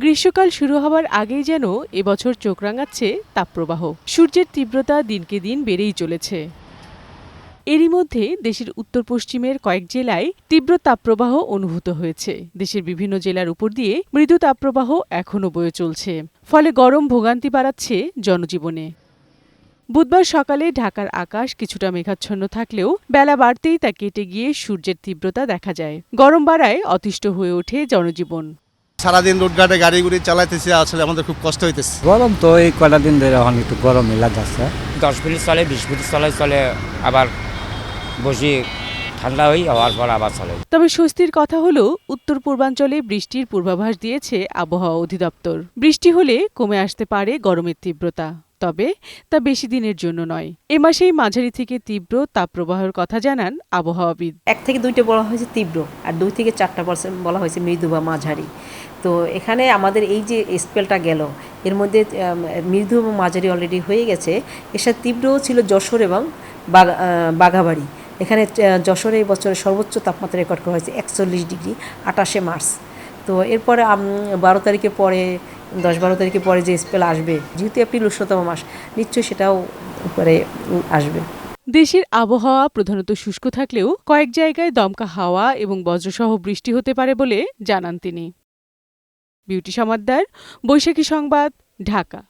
গ্রীষ্মকাল শুরু হওয়ার আগেই যেন এবছর চোখ রাঙাচ্ছে তাপপ্রবাহ। সূর্যের তীব্রতা দিনকে দিন বেড়েই চলেছে। এরই মধ্যে দেশের উত্তর পশ্চিমের কয়েক জেলায় তীব্র তাপপ্রবাহ অনুভূত হয়েছে। দেশের বিভিন্ন জেলার উপর দিয়ে মৃদু তাপপ্রবাহ এখনও বয়ে চলছে, ফলে গরম ভোগান্তি বাড়াচ্ছে জনজীবনে। বুধবার সকালে ঢাকার আকাশ কিছুটা মেঘাচ্ছন্ন থাকলেও বেলা বাড়তেই তা কেটে গিয়ে সূর্যের তীব্রতা দেখা যায়। গরম বাড়ায় অতিষ্ঠ হয়ে ওঠে জনজীবন। সারাদিন রোডঘাটে গাড়ি গুড়ি চালাইতেছি, আসলে আমাদের খুব কষ্ট হইতেছে। গরম তো এই কয়টা দিন ধরে এখন একটু গরমই লাগছে। 10 মিনিট চলে, 20 মিনিট চলে আবার বসি, ঠান্ডা হই হওয়ার পর আবার চলে। তবে স্বস্তির কথা হলো, উত্তর পূর্বাঞ্চলে বৃষ্টির পূর্বাভাস দিয়েছে আবহাওয়া অধিদপ্তর। বৃষ্টি হলে কমে আসতে পারে গরমের তীব্রতা, তবে তা বেশি দিনের জন্য নয়। এ মাসেই মাঝারি থেকে তীব্র তাপপ্রবাহের কথা জানান আবহাওয়াবিদ। 1 থেকে 2টা বলা হয়েছে তীব্র, আর 2 থেকে 4% বলা হয়েছে মৃদু বা মাঝারি। তো এখানে আমাদের এই যে স্পেলটা গেল, এর মধ্যে মৃদু এবং মাঝারি অলরেডি হয়ে গেছে। এর সাথে তীব্রও ছিল যশোর এবং বাঘাবাড়ি। এখানে যশোরে এই বছরের সর্বোচ্চ তাপমাত্রা রেকর্ড করা হয়েছে 41 ডিগ্রি 28 মার্চ। তো এরপরে 12 তারিখের পরে 10-12 তারিখের পরে যে স্পেল আসবে, যেহেতু এপ্রিল উষ্ণতম মাস, নিশ্চয়ই সেটাও উপরে আসবে। দেশের আবহাওয়া প্রধানত শুষ্ক থাকলেও কয়েক জায়গায় দমকা হাওয়া এবং বজ্রসহ বৃষ্টি হতে পারে বলে জানান তিনি। বিউটি সমাদ্দার, বৈশাখী সংবাদ, ঢাকা।